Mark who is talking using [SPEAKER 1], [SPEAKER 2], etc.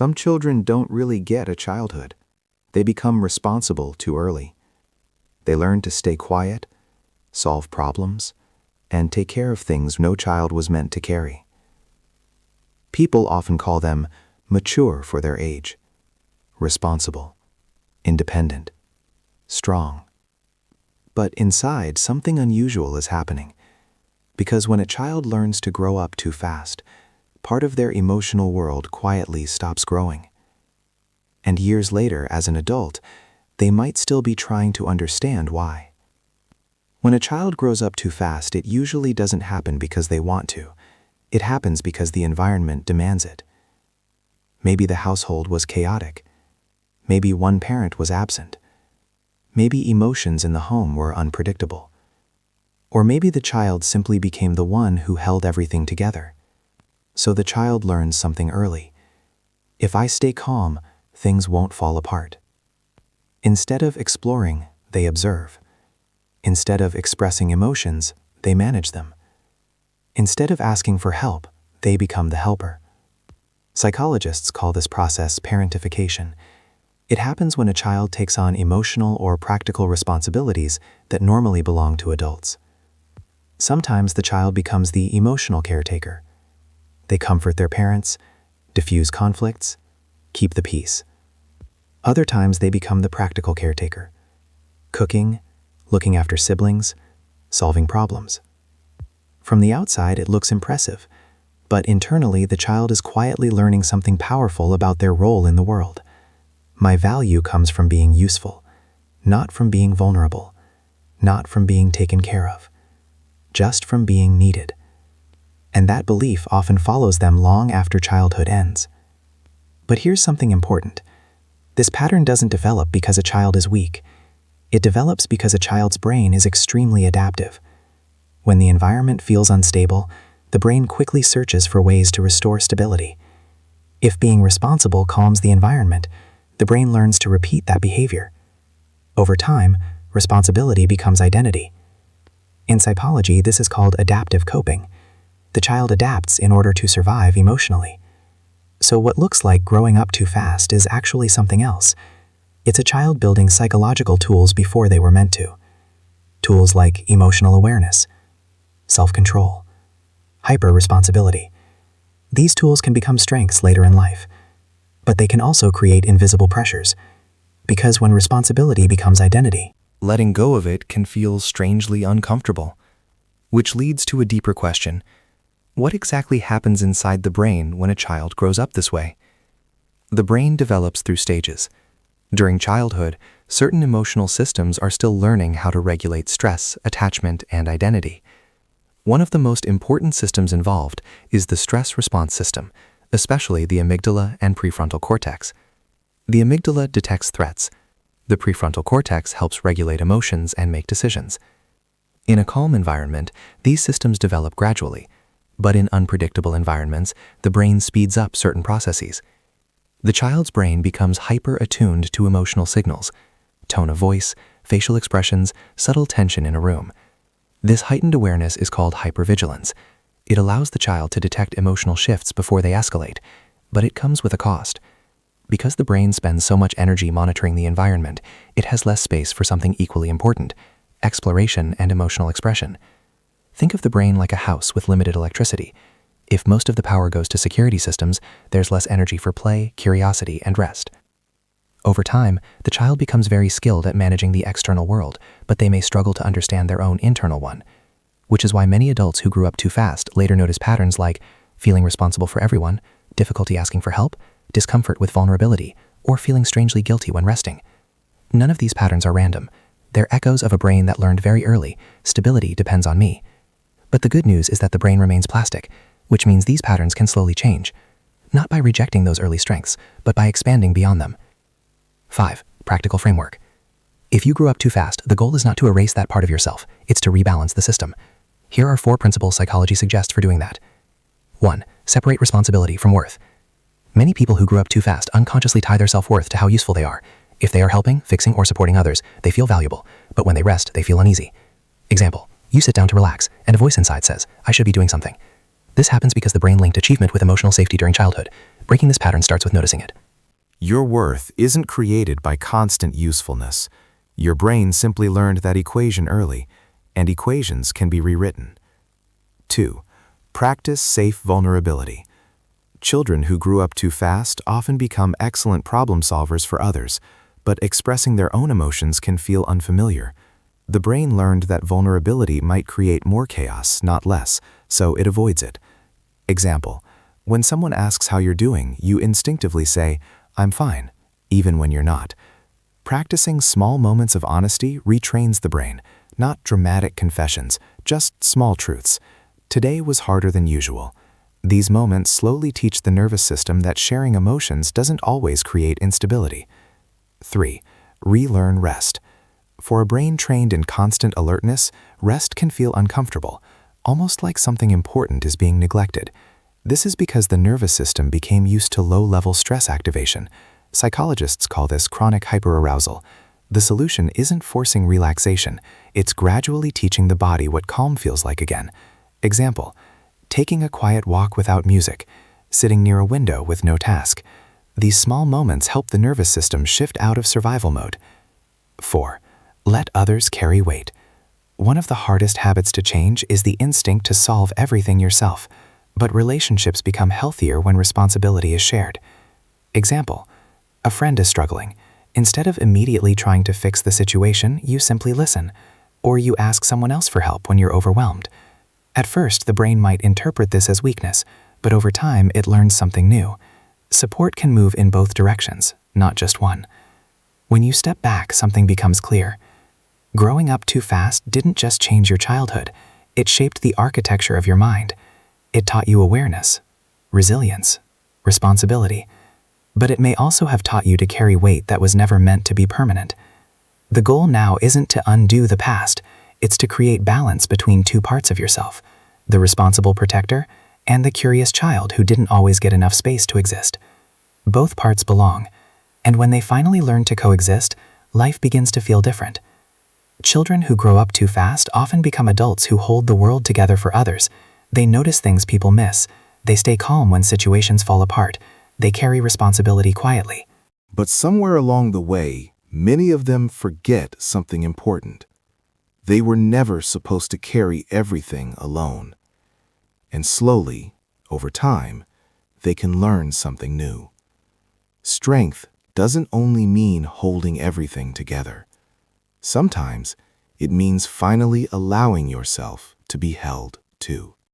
[SPEAKER 1] Some children don't really get a childhood. They become responsible too early. They learn to stay quiet, solve problems, and take care of things no child was meant to carry. People often call them mature for their age, responsible, independent, strong. But inside, something unusual is happening. Because when a child learns to grow up too fast, part of their emotional world quietly stops growing. And years later, as an adult, they might still be trying to understand why. When a child grows up too fast, it usually doesn't happen because they want to. It happens because the environment demands it. Maybe the household was chaotic. Maybe one parent was absent. Maybe emotions in the home were unpredictable. Or maybe the child simply became the one who held everything together. So the child learns something early. If I stay calm, things won't fall apart. Instead of exploring, they observe. Instead of expressing emotions, they manage them. Instead of asking for help, they become the helper. Psychologists call this process parentification. It happens when a child takes on emotional or practical responsibilities that normally belong to adults. Sometimes the child becomes the emotional caretaker. They comfort their parents, diffuse conflicts, keep the peace. Other times they become the practical caretaker, cooking, looking after siblings, solving problems. From the outside, it looks impressive, but internally the child is quietly learning something powerful about their role in the world. My value comes from being useful, not from being vulnerable, not from being taken care of, just from being needed. And that belief often follows them long after childhood ends. But here's something important. This pattern doesn't develop because a child is weak. It develops because a child's brain is extremely adaptive. When the environment feels unstable, the brain quickly searches for ways to restore stability. If being responsible calms the environment, the brain learns to repeat that behavior. Over time, responsibility becomes identity. In psychology, this is called adaptive coping. The child adapts in order to survive emotionally. So what looks like growing up too fast is actually something else. It's a child building psychological tools before they were meant to. Tools like emotional awareness, self-control, hyper-responsibility. These tools can become strengths later in life, but they can also create invisible pressures. Because when responsibility becomes identity,
[SPEAKER 2] letting go of it can feel strangely uncomfortable. Which leads to a deeper question. What exactly happens inside the brain when a child grows up this way? The brain develops through stages. During childhood, certain emotional systems are still learning how to regulate stress, attachment, and identity. One of the most important systems involved is the stress response system, especially the amygdala and prefrontal cortex. The amygdala detects threats. The prefrontal cortex helps regulate emotions and make decisions. In a calm environment, these systems develop gradually, but in unpredictable environments, the brain speeds up certain processes. The child's brain becomes hyper-attuned to emotional signals, tone of voice, facial expressions, subtle tension in a room. This heightened awareness is called hypervigilance. It allows the child to detect emotional shifts before they escalate, but it comes with a cost. Because the brain spends so much energy monitoring the environment, it has less space for something equally important: exploration and emotional expression. Think of the brain like a house with limited electricity. If most of the power goes to security systems, there's less energy for play, curiosity, and rest. Over time, the child becomes very skilled at managing the external world, but they may struggle to understand their own internal one. Which is why many adults who grew up too fast later notice patterns like feeling responsible for everyone, difficulty asking for help, discomfort with vulnerability, or feeling strangely guilty when resting. None of these patterns are random. They're echoes of a brain that learned very early, stability depends on me. But the good news is that the brain remains plastic, which means these patterns can slowly change. Not by rejecting those early strengths, but by expanding beyond them. 5. Practical framework. If you grew up too fast, the goal is not to erase that part of yourself, it's to rebalance the system. Here are 4 principles psychology suggests for doing that. 1. Separate responsibility from worth. Many people who grew up too fast unconsciously tie their self-worth to how useful they are. If they are helping, fixing, or supporting others, they feel valuable, but when they rest, they feel uneasy. Example, you sit down to relax, and a voice inside says, I should be doing something. This happens because the brain linked achievement with emotional safety during childhood. Breaking this pattern starts with noticing it.
[SPEAKER 1] Your worth isn't created by constant usefulness. Your brain simply learned that equation early, and equations can be rewritten. 2. Practice safe vulnerability. Children who grew up too fast often become excellent problem solvers for others, but expressing their own emotions can feel unfamiliar. The brain learned that vulnerability might create more chaos, not less, so it avoids it. Example: when someone asks how you're doing, you instinctively say, "I'm fine," even when you're not. Practicing small moments of honesty retrains the brain, not dramatic confessions, just small truths. Today was harder than usual. These moments slowly teach the nervous system that sharing emotions doesn't always create instability. 3. Relearn rest. For a brain trained in constant alertness, rest can feel uncomfortable, almost like something important is being neglected. This is because the nervous system became used to low-level stress activation. Psychologists call this chronic hyperarousal. The solution isn't forcing relaxation, it's gradually teaching the body what calm feels like again. Example: taking a quiet walk without music, sitting near a window with no task. These small moments help the nervous system shift out of survival mode. 4. Let others carry weight. One of the hardest habits to change is the instinct to solve everything yourself, but relationships become healthier when responsibility is shared. Example: a friend is struggling. Instead of immediately trying to fix the situation, you simply listen, or you ask someone else for help when you're overwhelmed. At first, the brain might interpret this as weakness, but over time it learns something new. Support can move in both directions, not just one. When you step back, something becomes clear. Growing up too fast didn't just change your childhood, it shaped the architecture of your mind. It taught you awareness, resilience, responsibility, but it may also have taught you to carry weight that was never meant to be permanent. The goal now isn't to undo the past, it's to create balance between two parts of yourself, the responsible protector and the curious child who didn't always get enough space to exist. Both parts belong, and when they finally learn to coexist, life begins to feel different. Children who grow up too fast often become adults who hold the world together for others. They notice things people miss. They stay calm when situations fall apart. They carry responsibility quietly.
[SPEAKER 3] But somewhere along the way, many of them forget something important. They were never supposed to carry everything alone. And slowly, over time, they can learn something new. Strength doesn't only mean holding everything together. Sometimes it means finally allowing yourself to be held too.